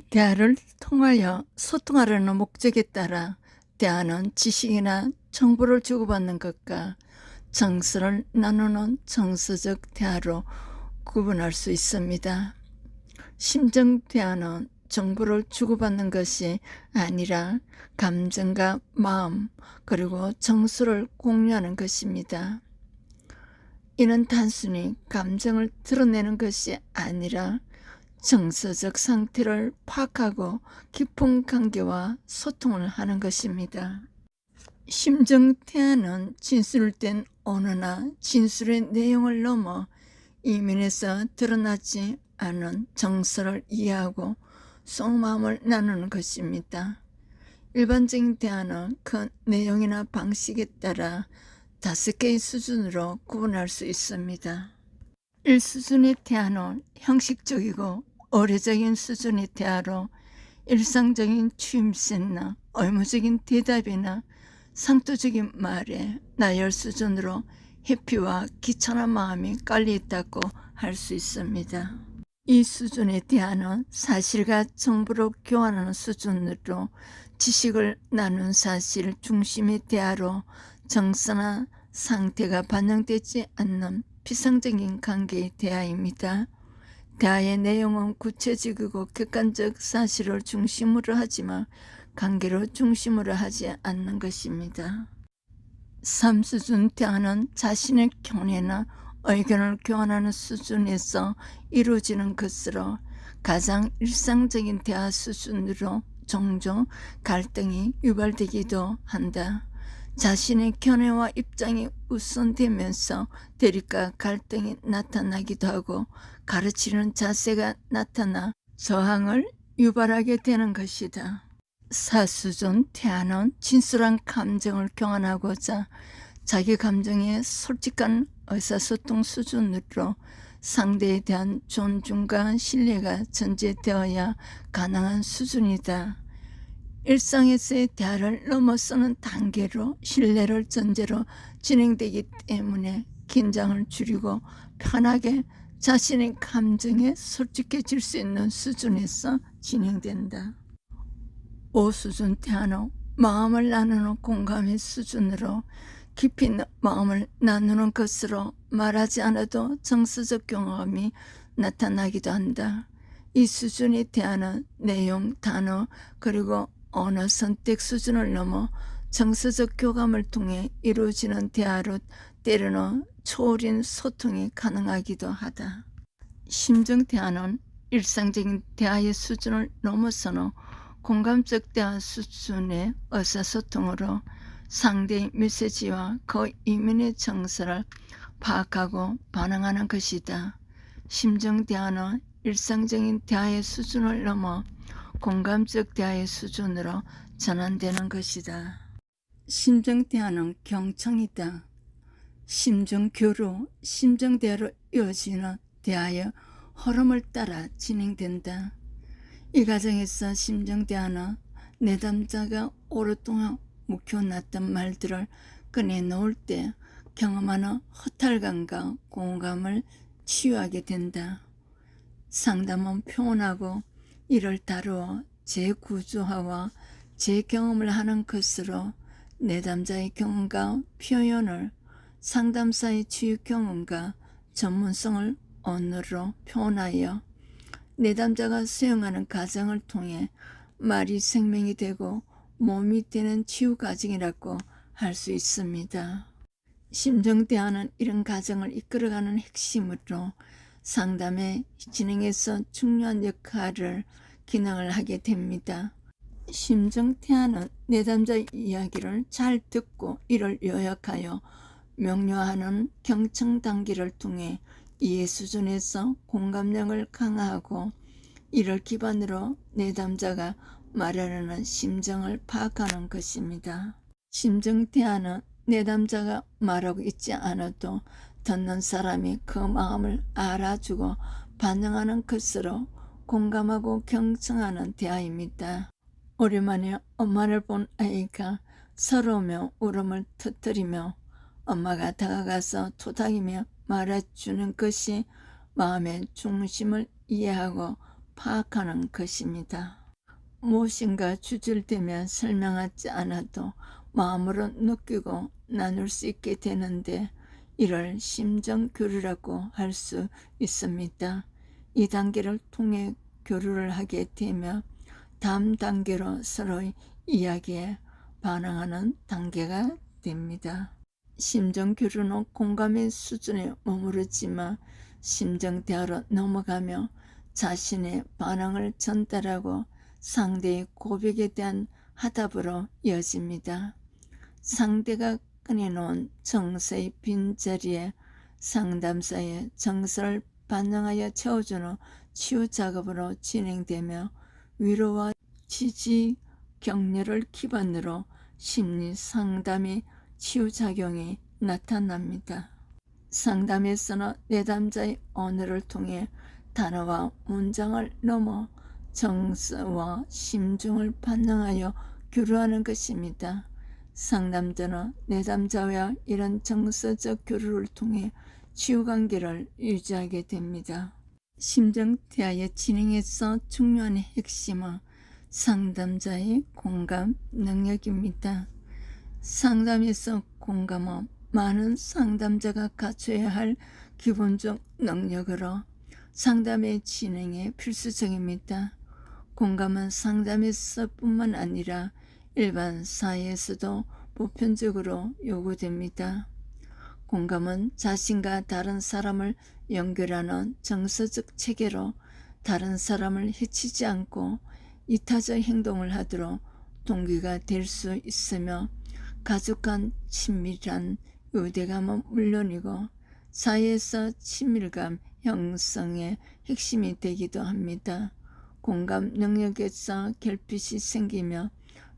대화를 통하여 소통하려는 목적에 따라 대화는 지식이나 정보를 주고받는 것과 정서를 나누는 정서적 대화로 구분할 수 있습니다. 심정 대화는 정보를 주고받는 것이 아니라 감정과 마음 그리고 정서를 공유하는 것입니다. 이는 단순히 감정을 드러내는 것이 아니라 정서적 상태를 파악하고 깊은 관계와 소통을 하는 것입니다. 심정 대화는 진술된 언어나 진술의 내용을 넘어 이면에서 드러나지 않은 정서를 이해하고 속마음을 나누는 것입니다. 일반적인 대화는 그 내용이나 방식에 따라 5개의 수준으로 구분할 수 있습니다. 1수준의 대화는 형식적이고 의례적인 수준의 대화로 일상적인 취임새나 의무적인 대답이나 상투적인 말에 나열 수준으로 회피와 귀찮은 마음이 깔려있다고 할 수 있습니다. 이 수준의 대화는 사실과 정보를 교환하는 수준으로 지식을 나눈 사실 중심의 대화로 정서나 상태가 반영되지 않는 비상적인 관계의 대화입니다. 대화의 내용은 구체적이고 객관적 사실을 중심으로 하지만 관계를 중심으로 하지 않는 것입니다. 3수준 대화는 자신의 견해나 의견을 교환하는 수준에서 이루어지는 것으로 가장 일상적인 대화 수준으로 종종 갈등이 유발되기도 한다. 자신의 견해와 입장이 우선되면서 대립과 갈등이 나타나기도 하고 가르치는 자세가 나타나 저항을 유발하게 되는 것이다. 4수준 대화는 진솔한 감정을 교환하고자 자기 감정의 솔직한 의사소통 수준으로 상대에 대한 존중과 신뢰가 전제되어야 가능한 수준이다. 일상에서의 대화를 넘어서는 단계로 신뢰를 전제로 진행되기 때문에 긴장을 줄이고 편하게 자신의 감정에 솔직해질 수 있는 수준에서 진행된다. 5수준 대화는 마음을 나누는 공감의 수준으로 깊이 마음을 나누는 것으로 말하지 않아도 정서적 경험이 나타나기도 한다. 이 수준의 대화는 내용, 단어, 그리고 언어 선택 수준을 넘어 정서적 교감을 통해 이루어지는 대화로 때로는 초월인 소통이 가능하기도 하다. 심정 대화는 일상적인 대화의 수준을 넘어서는 공감적 대화 수준의 의사소통으로 상대의 메시지와 그 이면의 정서를 파악하고 반응하는 것이다. 심정 대화는 일상적인 대화의 수준을 넘어 공감적 대화의 수준으로 전환되는 것이다. 심정 대화는 경청이다. 심정 교류, 심정 대화로 이어지는 대화의 흐름을 따라 진행된다. 이 과정에서 심정 대화는 내담자가 오랫동안 묵혀놨던 말들을 꺼내놓을 때 경험하는 허탈감과 공감을 치유하게 된다. 상담은 표현하고 이를 다루어 재구조화와 재경험을 하는 것으로 내담자의 경험과 표현을 상담사의 치유 경험과 전문성을 언어로 표현하여 내담자가 수용하는 과정을 통해 말이 생명이 되고 몸이 되는 치유 과정이라고 할 수 있습니다. 심정 대화는 이런 과정을 이끌어가는 핵심으로 상담의 진행에서 중요한 역할을 기능을 하게 됩니다. 심정 대화는 내담자의 이야기를 잘 듣고 이를 요약하여 명료하는 경청 단계를 통해 이해 수준에서 공감력을 강화하고 이를 기반으로 내담자가 말하려는 심정을 파악하는 것입니다. 심정 대화는 내담자가 말하고 있지 않아도 듣는 사람이 그 마음을 알아주고 반응하는 것으로 공감하고 경청하는 대화입니다. 오랜만에 엄마를 본 아이가 서러우며 울음을 터뜨리며 엄마가 다가가서 토닥이며 말해주는 것이 마음의 중심을 이해하고 파악하는 것입니다. 무엇인가 주절되면 설명하지 않아도 마음으로 느끼고 나눌 수 있게 되는데 이를 심정교류라고 할 수 있습니다. 이 단계를 통해 교류를 하게 되며 다음 단계로 서로의 이야기에 반응하는 단계가 됩니다. 심정교류는 공감의 수준에 머무르지만 심정대화로 넘어가며 자신의 반응을 전달하고 상대의 고백에 대한 화답으로 이어집니다. 상대가 꺼내놓은 정서의 빈자리에 상담사의 정서를 반영하여 채워주는 치유 작업으로 진행되며 위로와 지지, 격려를 기반으로 심리 상담의 치유작용이 나타납니다. 상담에서는 내담자의 언어를 통해 단어와 문장을 넘어 정서와 심정을 반영하여 교류하는 것입니다. 상담자는 내담자와 이런 정서적 교류를 통해 치유관계를 유지하게 됩니다. 심정대화의 진행에서 중요한 핵심은 상담자의 공감 능력입니다. 상담에서 공감은 많은 상담자가 갖춰야 할 기본적 능력으로 상담의 진행에 필수적입니다. 공감은 상담에서뿐만 아니라 일반 사회에서도 보편적으로 요구됩니다. 공감은 자신과 다른 사람을 연결하는 정서적 체계로 다른 사람을 해치지 않고 이타적 행동을 하도록 동기가 될 수 있으며 가족 간 친밀한 유대감은 물론이고 사회에서 친밀감 형성의 핵심이 되기도 합니다. 공감 능력에서 결핍이 생기며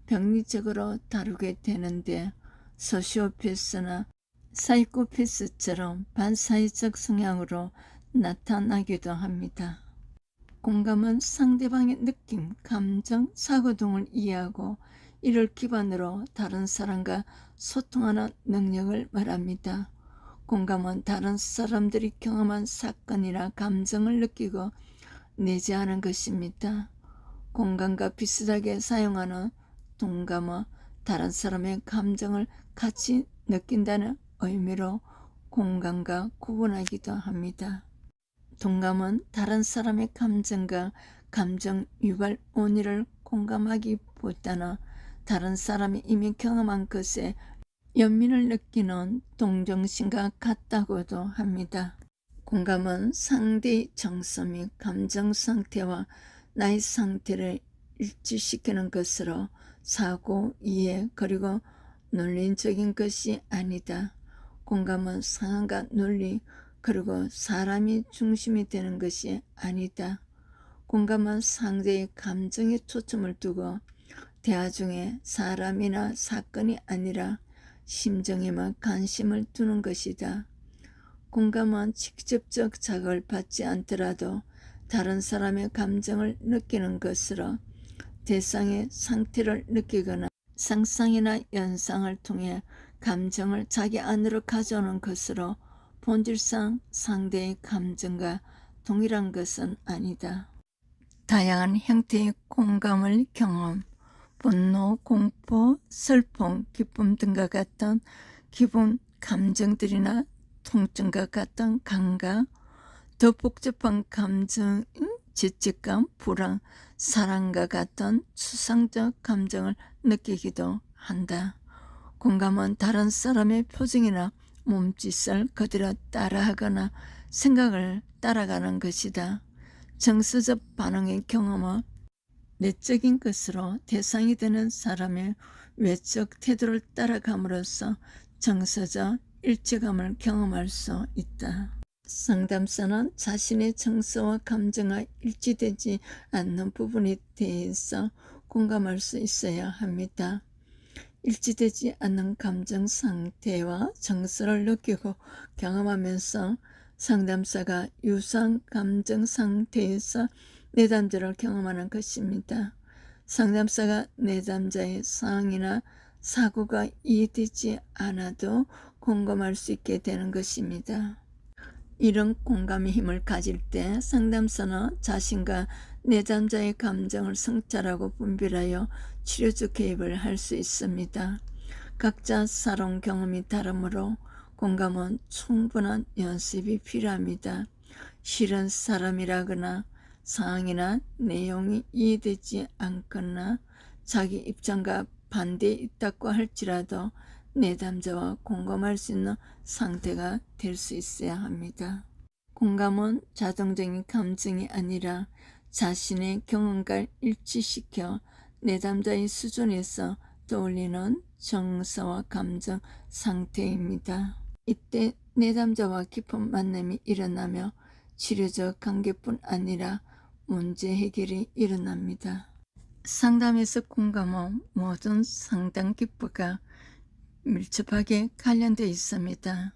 병리적으로 다루게 되는데 소시오패스나 사이코패스처럼 반사회적 성향으로 나타나기도 합니다. 공감은 상대방의 느낌, 감정, 사고 등을 이해하고 이를 기반으로 다른 사람과 소통하는 능력을 말합니다. 공감은 다른 사람들이 경험한 사건이나 감정을 느끼고 내재하는 것입니다. 공감과 비슷하게 사용하는 동감은 다른 사람의 감정을 같이 느낀다는 의미로 공감과 구분하기도 합니다. 동감은 다른 사람의 감정과 감정 유발 원인을 공감하기보다는 다른 사람이 이미 경험한 것에 연민을 느끼는 동정심과 같다고도 합니다. 공감은 상대의 정서 및 감정 상태와 나의 상태를 일치시키는 것으로 사고, 이해, 그리고 논리적인 것이 아니다. 공감은 상황과 논리, 그리고 사람이 중심이 되는 것이 아니다. 공감은 상대의 감정에 초점을 두고 대화 중에 사람이나 사건이 아니라 심정에만 관심을 두는 것이다. 공감은 직접적 자극을 받지 않더라도 다른 사람의 감정을 느끼는 것으로 대상의 상태를 느끼거나 상상이나 연상을 통해 감정을 자기 안으로 가져오는 것으로 본질상 상대의 감정과 동일한 것은 아니다. 다양한 형태의 공감을 경험, 분노, 공포, 슬픔, 기쁨 등과 같은 기본 감정들이나 통증과 같은 감각, 더 복잡한 감정인 죄책감, 불안, 사랑과 같은 추상적 감정을 느끼기도 한다. 공감은 다른 사람의 표정이나 몸짓을 그대로 따라하거나 생각을 따라가는 것이다. 정서적 반응의 경험은 내적인 것으로 대상이 되는 사람의 외적 태도를 따라감으로써 정서적 일체감을 경험할 수 있다. 상담사는 자신의 정서와 감정과 일치되지 않는 부분에 대해서 공감할 수 있어야 합니다. 일치되지 않는 감정 상태와 정서를 느끼고 경험하면서 상담사가 유사한 감정 상태에서 내담자를 경험하는 것입니다. 상담사가 내담자의 상황이나 사고가 이해되지 않아도 공감할 수 있게 되는 것입니다. 이런 공감의 힘을 가질 때 상담사는 자신과 내담자의 감정을 성찰하고 분별하여 치료적 개입을 할 수 있습니다. 각자 살아온 경험이 다르므로 공감은 충분한 연습이 필요합니다. 싫은 사람이라거나 상황이나 내용이 이해되지 않거나 자기 입장과 반대에 있다고 할지라도 내담자와 공감할 수 있는 상태가 될 수 있어야 합니다. 공감은 자동적인 감정이 아니라 자신의 경험과 일치시켜 내담자의 수준에서 떠올리는 정서와 감정 상태입니다. 이때 내담자와 깊은 만남이 일어나며 치료적 관계뿐 아니라 문제 해결이 일어납니다. 상담에서 공감은 모든 상담 기법과 밀접하게 관련되어 있습니다.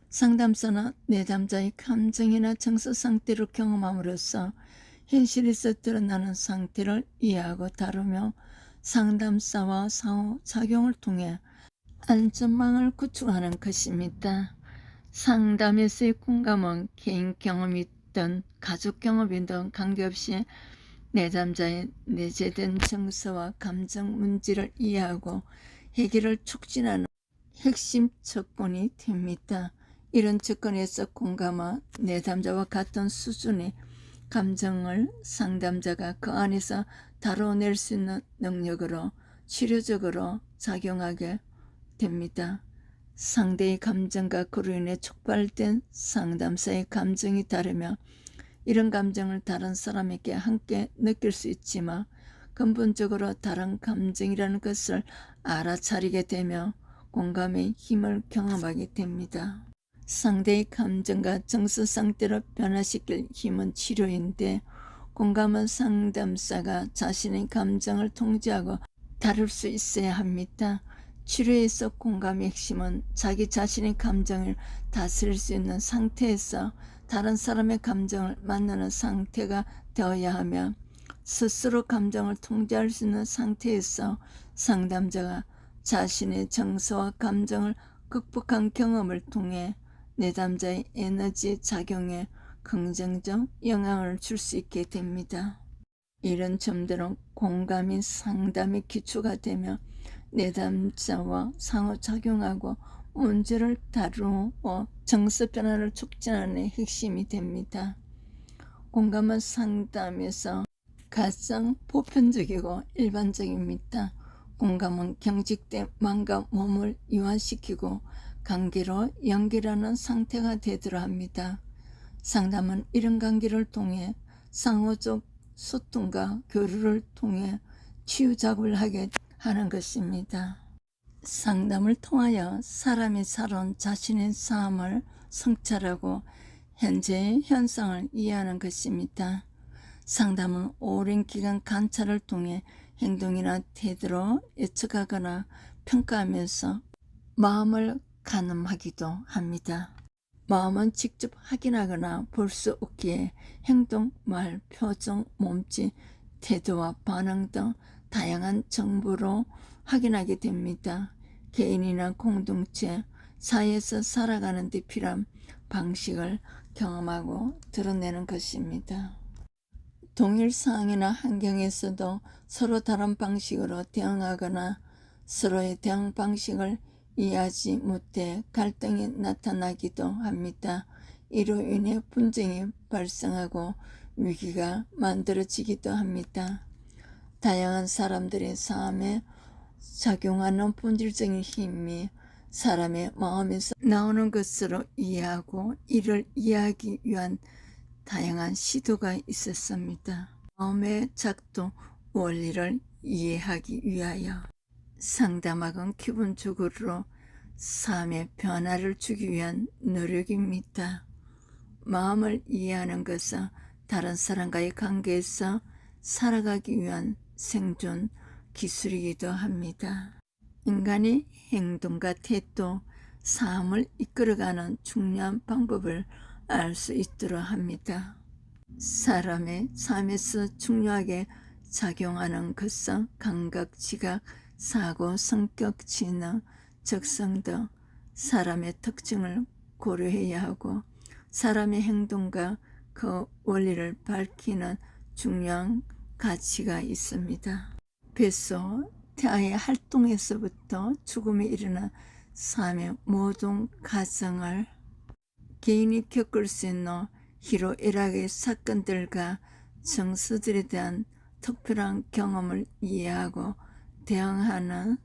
상담사는 내담자의 감정이나 정서 상태를 경험함으로써 현실에서 드러나는 상태를 이해하고 다루며 상담사와 상호작용을 통해 안전망을 구축하는 것입니다. 상담에서의 공감은 개인 경험이든 가족 경험이든 관계없이 내담자의 내재된 정서와 감정 문제를 이해하고 해결을 촉진하는 핵심 조건이 됩니다. 이런 조건에서 공감은 내담자와 같은 수준의 감정을 상담자가 그 안에서 다뤄낼 수 있는 능력으로 치료적으로 작용하게 됩니다. 상대의 감정과 그로 인해 촉발된 상담사의 감정이 다르며 이런 감정을 다른 사람에게 함께 느낄 수 있지만 근본적으로 다른 감정이라는 것을 알아차리게 되며 공감의 힘을 경험하게 됩니다. 상대의 감정과 정서 상태를 변화시킬 힘은 치료인데 공감은 상담사가 자신의 감정을 통제하고 다룰 수 있어야 합니다. 치료에서 공감의 핵심은 자기 자신의 감정을 다스릴 수 있는 상태에서 다른 사람의 감정을 만나는 상태가 되어야 하며 스스로 감정을 통제할 수 있는 상태에서 상담자가 자신의 정서와 감정을 극복한 경험을 통해 내담자의 에너지 작용에 긍정적 영향을 줄 수 있게 됩니다. 이런 점들은 공감이 상담의 기초가 되며 내담자와 상호작용하고 문제를 다루어 정서 변화를 촉진하는 핵심이 됩니다. 공감은 상담에서 가장 보편적이고 일반적입니다. 공감은 경직된 마음과 몸을 이완시키고 관계로 연결하는 상태가 되도록 합니다. 상담은 이런 관계를 통해 상호적 소통과 교류를 통해 치유 작업을 하게 하는 것입니다. 상담을 통하여 사람이 살아온 자신의 삶을 성찰하고 현재의 현상을 이해하는 것입니다. 상담은 오랜 기간 관찰을 통해 행동이나 태도로 예측하거나 평가하면서 마음을 가늠하기도 합니다. 마음은 직접 확인하거나 볼 수 없기에 행동, 말, 표정, 몸짓, 태도와 반응 등 다양한 정보로 확인하게 됩니다. 개인이나 공동체, 사회에서 살아가는 데 필요한 방식을 경험하고 드러내는 것입니다. 동일 상황이나 환경에서도 서로 다른 방식으로 대응하거나 서로의 대응 방식을 이해하지 못해 갈등이 나타나기도 합니다. 이로 인해 분쟁이 발생하고 위기가 만들어지기도 합니다. 다양한 사람들의 삶에 작용하는 본질적인 힘이 사람의 마음에서 나오는 것으로 이해하고 이를 이해하기 위한 다양한 시도가 있었습니다. 마음의 작동 원리를 이해하기 위하여 상담학은 기본적으로 삶의 변화를 주기 위한 노력입니다. 마음을 이해하는 것은 다른 사람과의 관계에서 살아가기 위한 생존 기술이기도 합니다. 인간의 행동과 태도, 삶을 이끌어가는 중요한 방법을 알 수 있도록 합니다. 사람의 삶에서 중요하게 작용하는 것은 감각, 지각, 사고, 성격, 지능, 적성 등 사람의 특징을 고려해야 하고 사람의 행동과 그 원리를 밝히는 중요한 가치가 있습니다. 뱃속 태아의 활동에서부터 죽음에 이르는 삶의 모든 과정을 개인이 겪을 수 있는 희로애락의 사건들과 정서들에 대한 특별한 경험을 이해하고 대응하는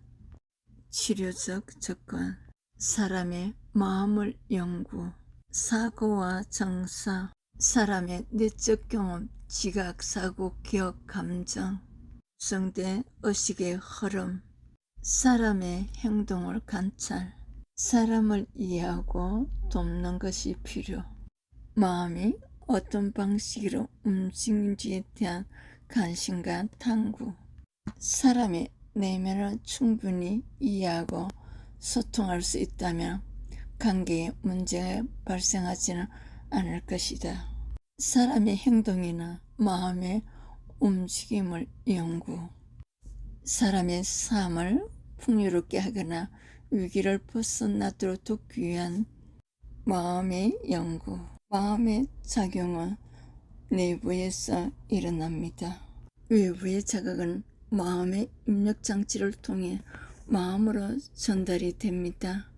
치료적 접근, 사람의 마음을 연구, 사고와 정서, 사람의 내적 경험, 지각, 사고, 기억, 감정, 구성된 의식의 흐름, 사람의 행동을 관찰, 사람을 이해하고 돕는 것이 필요, 마음이 어떤 방식으로 움직이는지에 대한 관심과 탐구, 사람의 내면을 충분히 이해하고 소통할 수 있다면 관계에 문제가 발생하지는 않을 것이다. 사람의 행동이나 마음의 움직임을 연구, 사람의 삶을 풍요롭게 하거나 위기를 벗어나도록 위한 마음의 연구, 마음의 작용은 내부에서 일어납니다. 외부의 자극은 마음의 입력장치를 통해 마음으로 전달이 됩니다.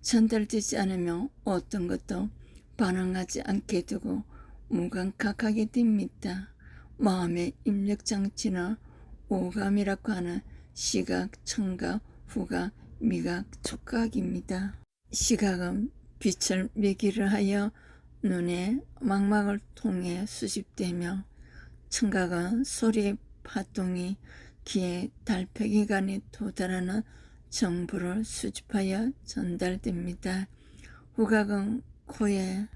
전달되지 않으면 어떤 것도 반응하지 않게 되고 무감각하게 됩니다. 마음의 입력장치는 오감이라고 하는 시각, 청각, 후각, 미각, 촉각입니다. 시각은 빛을 매기를 하여 눈의 망막을 통해 수집되며, 청각은 소리의 파동이 귀의 달팽이관에 도달하는 정보를 수집하여 전달됩니다. 후각은 코의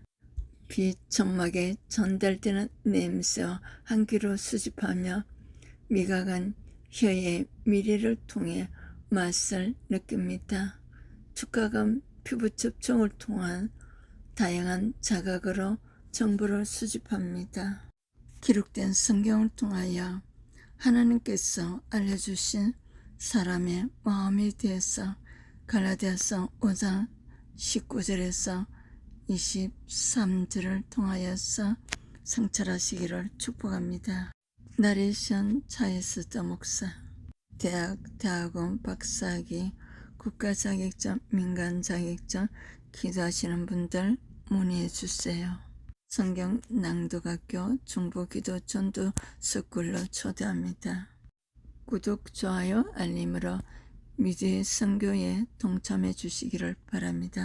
빛 점막에 전달되는 냄새와 향기로 수집하며, 미각은 혀의 미리를 통해 맛을 느낍니다. 촉각은 피부 접촉을 통한 다양한 자각으로 정보를 수집합니다. 기록된 성경을 통하여 하나님께서 알려주신 사람의 마음에 대해서 갈라디아서 5장 19절에서 23절을 통하여서 성찰하시기를 축복합니다. 나레이션 차이스터 목사, 대학원 박사학위, 국가자격증, 민간자격증 기도하시는 분들 문의해주세요. 성경 낭독학교 중보기도 전도 스쿨로 초대합니다. 구독, 좋아요, 알림으로 미디어 선교에 동참해 주시기를 바랍니다.